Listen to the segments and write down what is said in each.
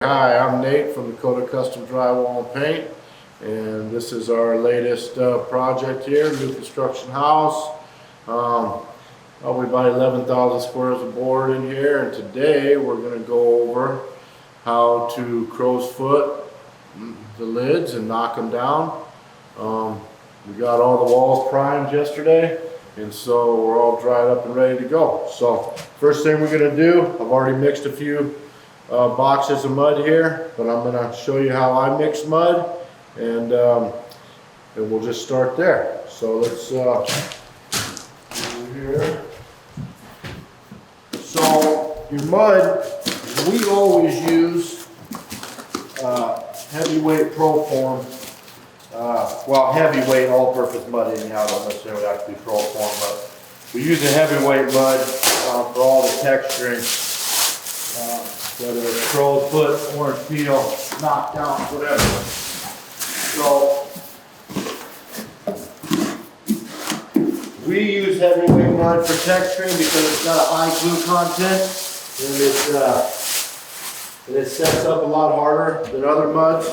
Hi, I'm Nate from Dakota Custom Drywall Paint, and this is our latest project here, new construction house. Probably about 11,000 squares of board in here, and today we're going to go over how to crow's foot the lids and knock them down. We got all the walls primed yesterday, and so we're all dried up and ready to go. So first thing we're going to do, I've already mixed a few boxes of mud here, but I'm going to show you how I mix mud, and we'll just start there. So let's over here. So your mud, we always use heavyweight Pro-Form. Well, heavyweight all-purpose mud anyhow, don't necessarily have to be Pro-Form, but we use a heavyweight mud for all the texturing. Whether it's crow's foot, orange peel, knockdown, whatever. So we use heavyweight mud for texturing because it's got a high glue content, and it sets up a lot harder than other muds.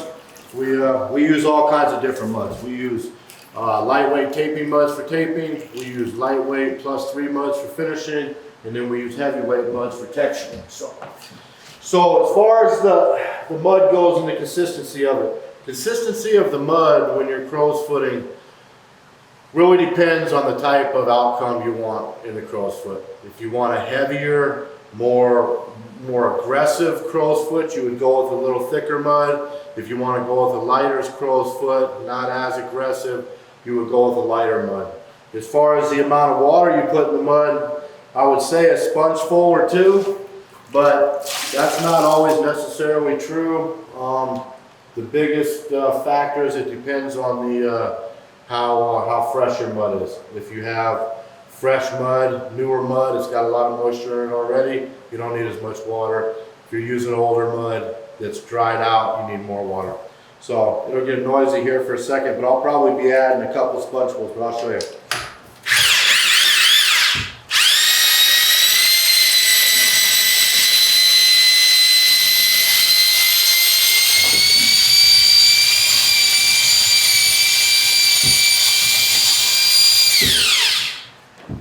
We use all kinds of different muds. We use lightweight taping muds for taping. We use lightweight +3 muds for finishing, and then we use heavyweight muds for texturing. So as far as the mud goes and the consistency of it, consistency of the mud when you're crow's footing really depends on the type of outcome you want in the crow's foot. If you want a heavier, more aggressive crow's foot, you would go with a little thicker mud. If you want to go with a lighter crow's foot, not as aggressive, you would go with a lighter mud. As far as the amount of water you put in the mud, I would say a sponge full or two. But that's not always necessarily true. The biggest factor is it depends on the how fresh your mud is. If you have fresh mud, newer mud, it's got a lot of moisture in it already, you don't need as much water. If you're using older mud that's dried out, you need more water. So it'll get noisy here for a second, but I'll probably be adding a couple spongefuls, but I'll show you.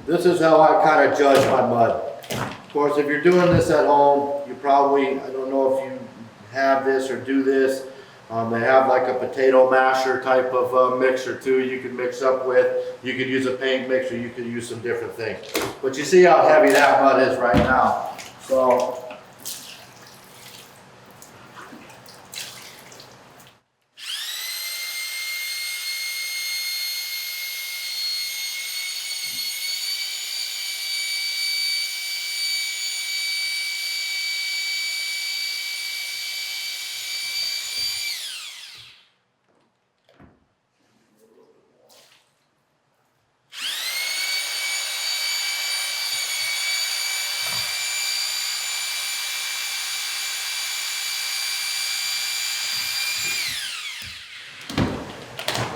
This is how I kind of judge my mud. Of course, if you're doing this at home, you probably, I don't know if you have this or do this, they have like a potato masher type of mixer too you can mix up with. You could use a paint mixer, you could use some different things. But you see how heavy that mud is right now. So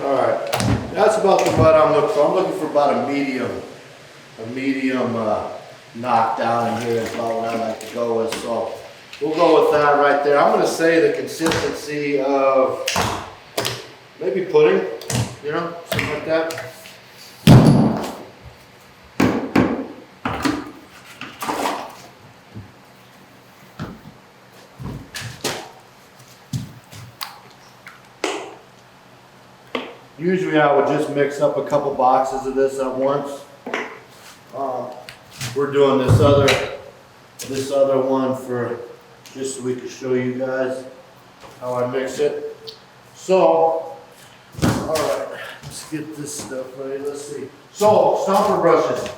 alright, that's about the mud I'm looking for. I'm looking for about a medium knockdown in here is about what I like to go with. So we'll go with that right there. I'm going to say the consistency of maybe pudding, you know, something like that. Usually I would just mix up a couple boxes of this at once. We're doing this other one for just so we can show you guys how I mix it. So, all right, let's get this stuff ready. Let's see. So, Stomper brushes.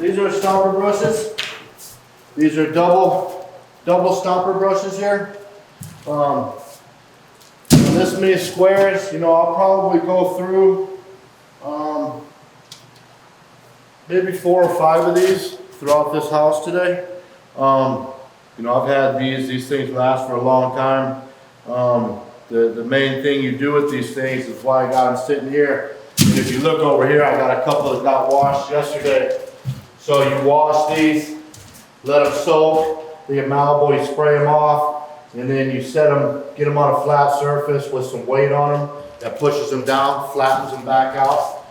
These are Stomper brushes. These are double Stomper brushes here. This many squares, you know, I'll probably go through maybe 4 or 5 of these throughout this house today. You know, I've had these things last for a long time. The main thing you do with these things is why I got them sitting here. And if you look over here, I got a couple that got washed yesterday. So you wash these, let them soak, the malleable, you spray them off. and then you set them, get them on a flat surface with some weight on them that pushes them down, flattens them back out.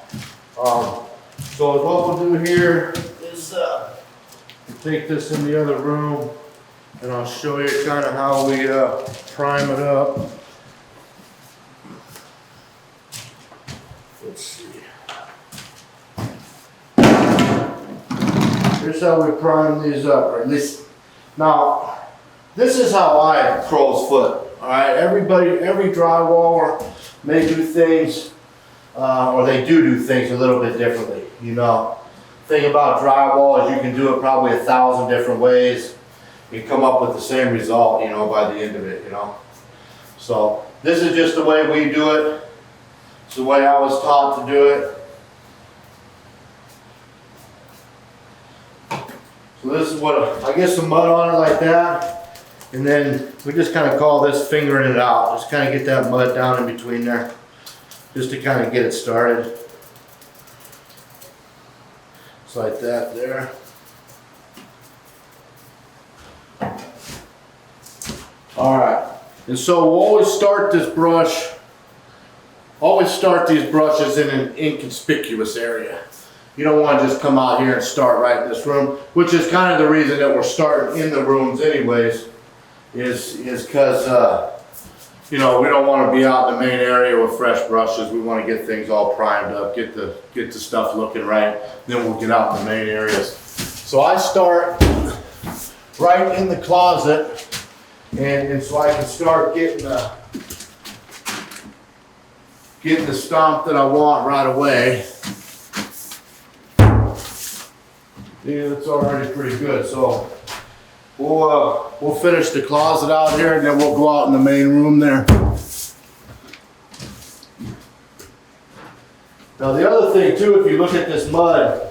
So what we'll do here is take this in the other room, and I'll show you kind of how we prime it up. Let's see. Here's how we prime these up, or at least, now, this is how I crow's foot, all right? Every drywaller may do things, or they do things a little bit differently, you know. The thing about drywall is you can do it probably 1,000 different ways. You come up with the same result, you know, by the end of it, you know. So this is just the way we do it. It's the way I was taught to do it. So this is what, I get some mud on it like that, and then we just kind of call this fingering it out. Just kind of get that mud down in between there, just to kind of get it started. Just like that there. All right, and so we'll always start these brushes in an inconspicuous area. You don't want to just come out here and start right in this room, which is kind of the reason that we're starting in the rooms anyways, is because, you know, we don't want to be out in the main area with fresh brushes. We want to get things all primed up, get the stuff looking right, then we'll get out in the main areas. So I start right in the closet, and so I can start getting the stomp that I want right away. Yeah, it's already pretty good. So we'll finish the closet out here, and then we'll go out in the main room there. Now the other thing too, if you look at this mud,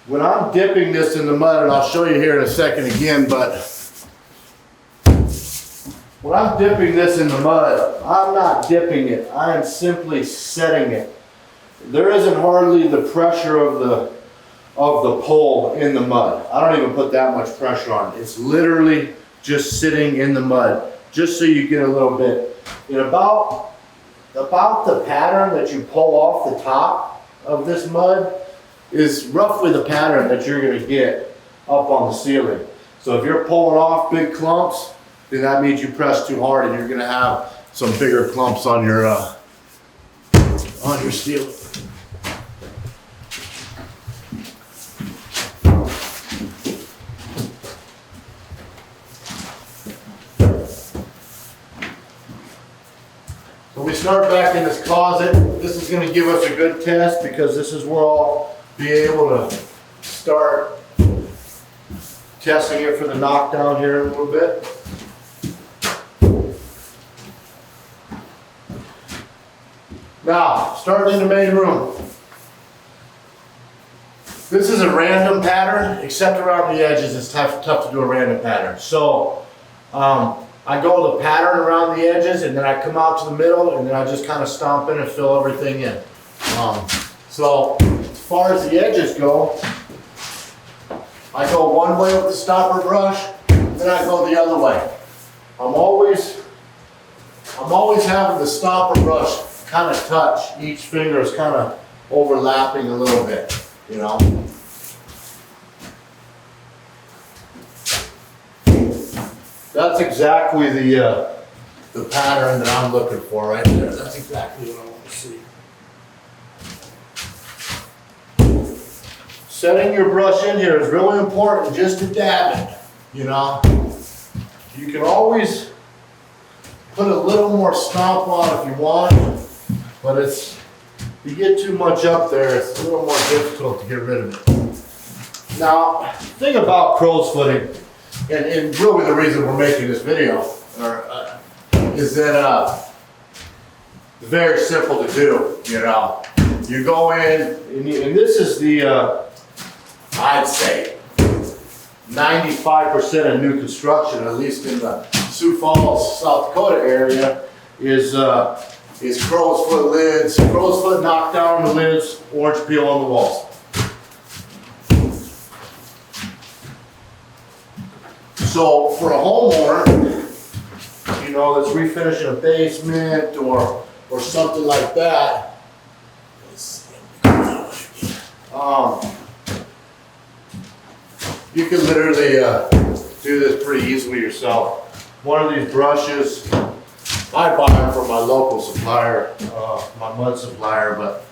when I'm dipping this in the mud, and I'll show you here in a second again, but when I'm dipping this in the mud, I'm not dipping it. I am simply setting it. There isn't hardly the pressure of the pull in the mud. I don't even put that much pressure on it. It's literally just sitting in the mud, just so you get a little bit. And about the pattern that you pull off the top of this mud is roughly the pattern that you're going to get up on the ceiling. So if you're pulling off big clumps, then that means you press too hard, and you're going to have some bigger clumps on your ceiling. So we start back in this closet. This is going to give us a good test, because this is where I'll be able to start testing it for the knockdown here in a little bit. Now, starting in the main room. This is a random pattern, except around the edges. It's tough to do a random pattern. So, I go the pattern around the edges, and then I come out to the middle, and then I just kind of stomp in and fill everything in. So, as far as the edges go, I go one way with the Stomper brush, then I go the other way. I'm always having the Stomper brush kind of touch. Each finger is kind of overlapping a little bit, you know. That's exactly the pattern that I'm looking for right there. That's exactly what I want to see. Setting your brush in here is really important, just to dab it, you know. You can always put a little more stomp on if you want, but if you get too much up there, it's a little more difficult to get rid of it. Now, the thing about crow's footing, and really the reason we're making this video, is that it's very simple to do, you know. You go in, and this is the, I'd say, 95% of new construction, at least in the Sioux Falls, South Dakota area, is crow's foot lids, crow's foot knockdown on the lids, orange peel on the walls. So for a homeowner, know, that's refinishing a basement or something like that. You can literally do this pretty easily yourself. One of these brushes, I buy them from my local supplier, my mud supplier, but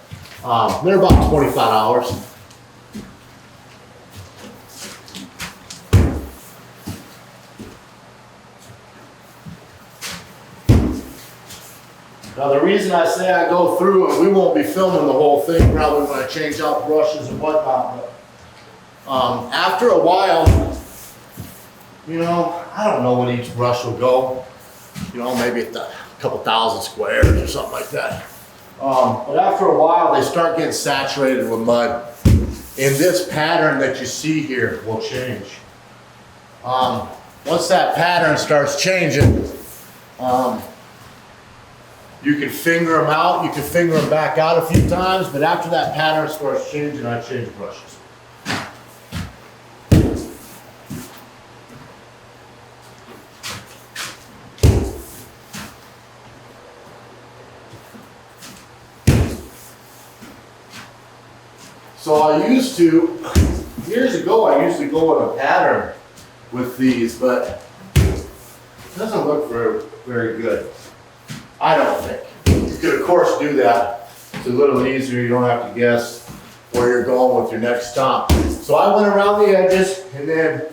they're about $25. Now the reason I say I go through, and we won't be filming the whole thing probably when I change out brushes and whatnot, but after a while, you know, I don't know when each brush will go, you know, maybe a couple thousand squares or something like that. But after a while, they start getting saturated with mud. And this pattern that you see here will change. Once that pattern starts changing, you can finger them out, you can finger them back out a few times, but after that pattern starts changing, I change brushes. So I used to, years ago, I used to go in a pattern with these, but it doesn't look very good. I don't think. You could, of course, do that. It's a little easier. You don't have to guess where you're going with your next stomp. So I went around the edges, and then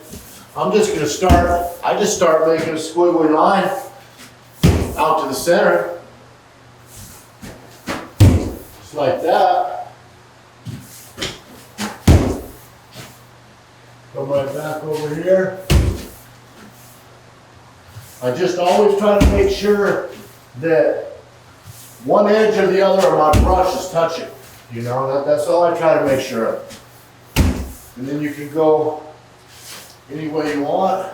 I'm just going to start, I just start making a squiggly line out to the center. Just like that. Come right back over here. I just always try to make sure that one edge or the other of my brush is touching. You know, that's all I try to make sure of. And then you can go any way you want.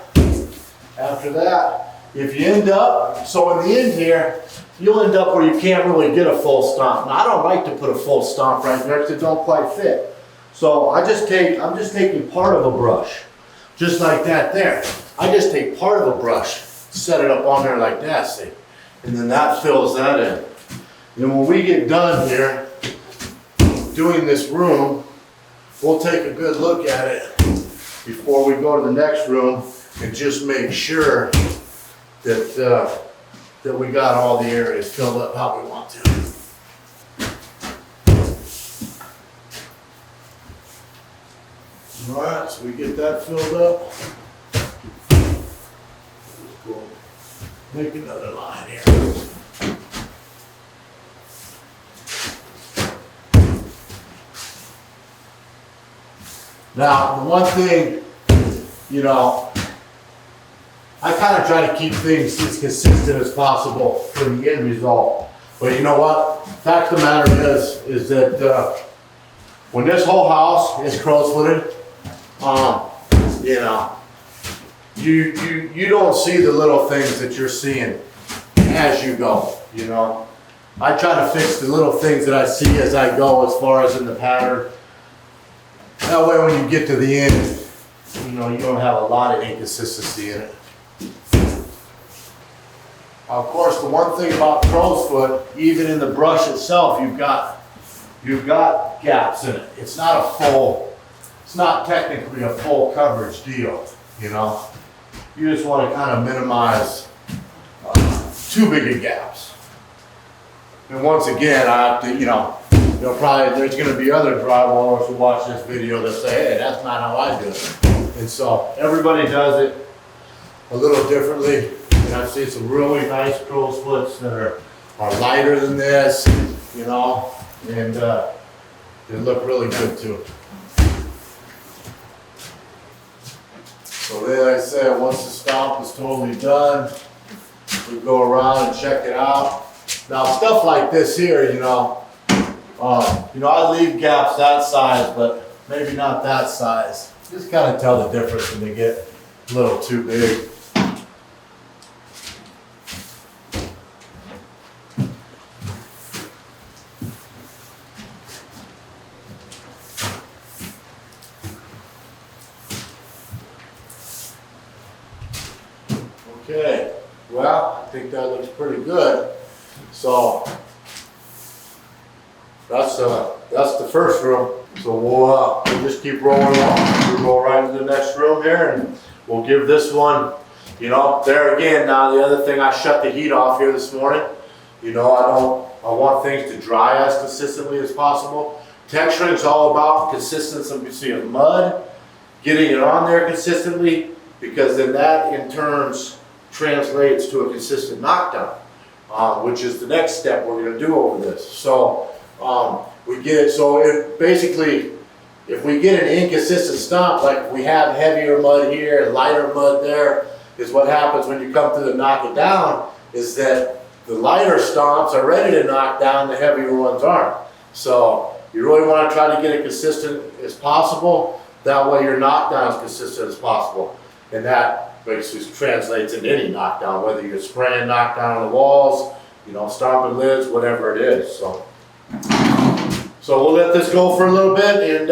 After that, if you end up, so in the end here, you'll end up where you can't really get a full stomp. Now I don't like to put a full stomp right there because it don't quite fit. So I'm just taking part of a brush, just like that there. I just take part of a brush, set it up on there like that, see? And then that fills that in. And when we get done here, doing this room, we'll take a good look at it before we go to the next room and just make sure that, that we got all the areas filled up how we want to. All right, so we get that filled up. We'll make another line here. Now, the one thing, you know, I kind of try to keep things as consistent as possible for the end result. But you know what? The fact of the matter is that when this whole house is crow's-footed, you know, you don't see the little things that you're seeing as you go, you know. I try to fix the little things that I see as I go as far as in the pattern. That way when you get to the end, you know, you don't have a lot of inconsistency in it. Of course, the one thing about crow's foot, even in the brush itself, you've got gaps in it. It's not technically a full coverage deal, you know. You just want to kind of minimize too big of gaps. And once again, I have to, you know, probably there's going to be other drywallers who watch this video that say, hey, that's not how I do it. And so everybody does it a little differently. And I've seen some really nice crow's foots that are lighter than this, you know, and they look really good too. So then, like I said, once the stomp is totally done, we go around and check it out. Now stuff like this here, you know, I leave gaps that size, but maybe not that size. Just kind of tell the difference when they get a little too big. Okay, well, think that looks pretty good. So that's the first room. So we'll just keep rolling on. We'll go right to the next room here, and we'll give this one, you know, there again. Now the other thing, I shut the heat off here this morning. You know, I want things to dry as consistently as possible. Texturing is all about consistency of mud, getting it on there consistently, because then that in turn translates to a consistent knockdown, which is the next step we're going to do over this. So we get it. So if we get an inconsistent stomp, like we have heavier mud here and lighter mud there, is what happens when you come through to knock it down, is that the lighter stomps are ready to knock down, the heavier ones aren't. So you really want to try to get it consistent as possible. That way your knockdown is consistent as possible. And that basically translates into any knockdown, whether you're spraying knockdown on the walls, you know, stomping lids, whatever it is. So we'll let this go for a little bit and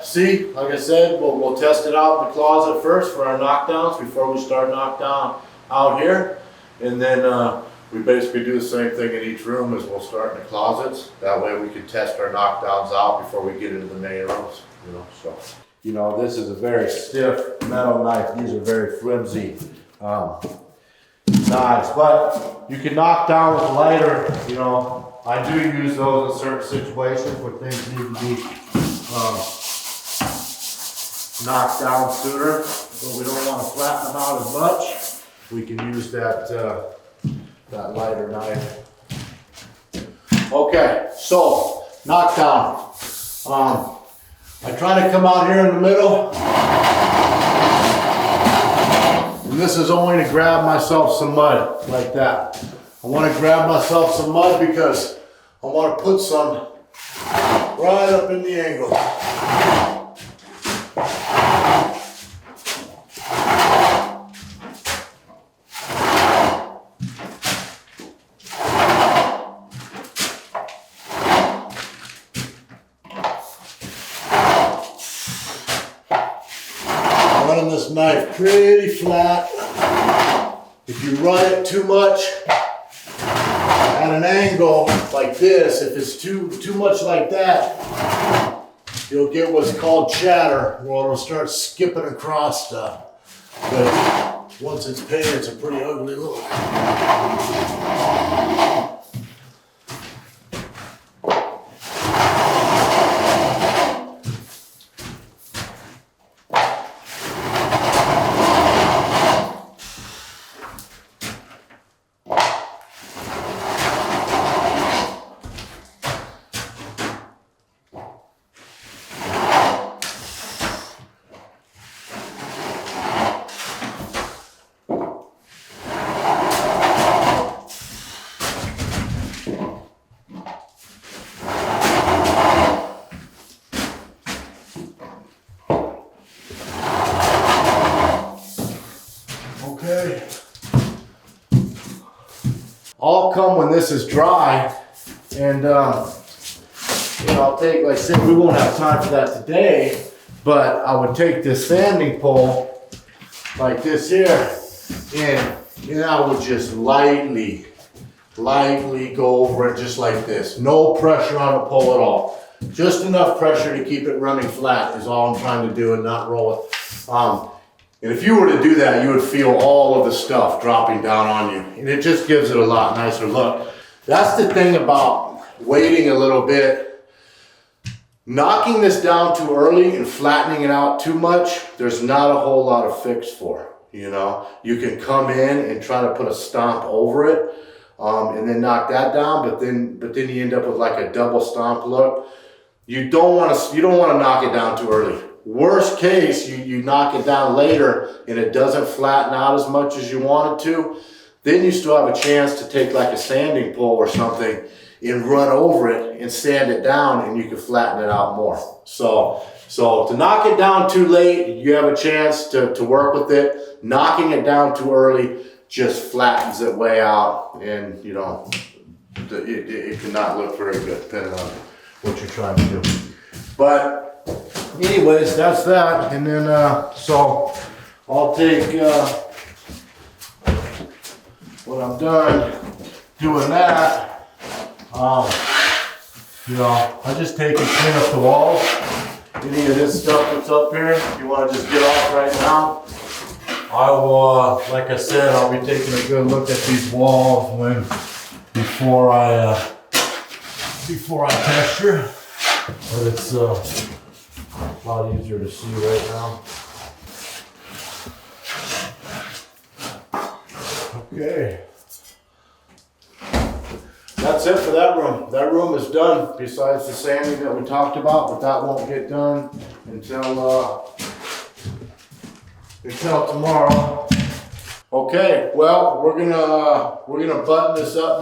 see, like I said, we'll test it out in the closet first for our knockdowns before we start knockdown out here. And then we basically do the same thing in each room, as we'll start in the closets. That way we can test our knockdowns out before we get into the main rooms, you know. So, you know, this is a very stiff metal knife. These are very flimsy knives, but you can knock down with lighter, you know. I do use those in certain situations where things need to be knocked down sooner, but we don't want to flatten them out as much. We can use that lighter knife. Okay, so knockdown. I try to come out here in the middle, and this is only to grab myself some mud like that. I want to grab myself some mud because I want to put some right up in the angle. Running this knife pretty flat. If you run it too much at an angle like this, if it's too much like that, you'll get what's called chatter, where it'll start skipping across stuff. But once it's painted, it's a pretty ugly look. Okay. All come when this is dry, and I'll take, like I said, we won't have time for that today, but I would take this sanding pole like this here, and I would just lightly go over it just like this. No pressure on the pole at all. Just enough pressure to keep it running flat is all I'm trying to do, and not roll it. And if you were to do that, you would feel all of the stuff dropping down on you. And it just gives it a lot nicer look. That's the thing about waiting a little bit. Knocking this down too early and flattening it out too much, there's not a whole lot of fix for. You know, you can come in and try to put a stomp over it, and then knock that down, but then you end up with like a double stomp look. You don't want to knock it down too early. Worst case, you knock it down later and it doesn't flatten out as much as you want it to, then you still have a chance to take like a sanding pole or something and run over it and sand it down, and you can flatten it out more. So to knock it down too late, you have a chance to work with it. Knocking it down too early just flattens it way out, and you know, it cannot look very good depending on what you're trying to do. But anyways, that's that. And then so I'll take when I'm done doing that, you know, I just take and clean up the walls. Any of this stuff that's up here, you want to just get off right now. I will, like I said, I'll be taking a good look at these walls before I texture. But it's a lot easier to see right now. Okay. That's it for that room. That room is done, besides the sanding that we talked about, but that won't get done until tomorrow. Okay, well, we're gonna button this up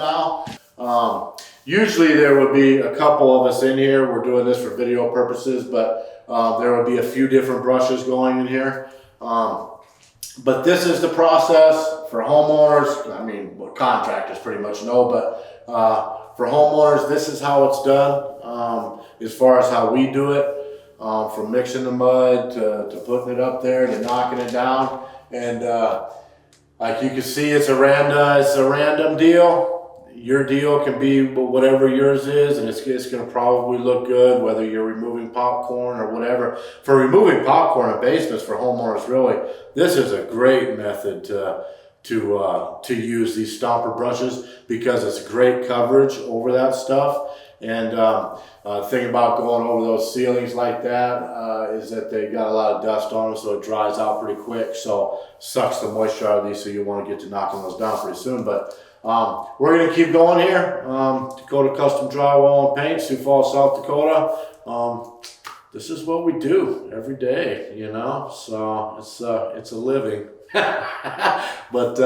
now. Usually there would be a couple of us in here. We're doing this for video purposes, but there would be a few different brushes going in here. But this is the process for homeowners. I mean, well, contractors pretty much know, but for homeowners, this is how it's done. As far as how we do it, from mixing the mud to putting it up there to knocking it down. And like you can see, it's a random deal. Your deal can be whatever yours is, and it's going to probably look good, whether you're removing popcorn or whatever. For removing popcorn in basements for homeowners, really, this is a great method to use these Stomper brushes, because it's great coverage over that stuff. And the thing about going over those ceilings like that is that they got a lot of dust on them, so it dries out pretty quick, so sucks the moisture out of these, so you want to get to knocking those down pretty soon. But we're going to keep going here. Dakota Custom Drywall and Paint, Sioux Falls, South Dakota. This is what we do every day, you know, so it's a living. But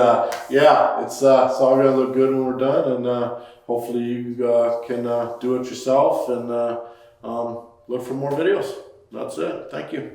yeah, it's all going to look good when we're done, and hopefully you can do it yourself and look for more videos. That's it. Thank you.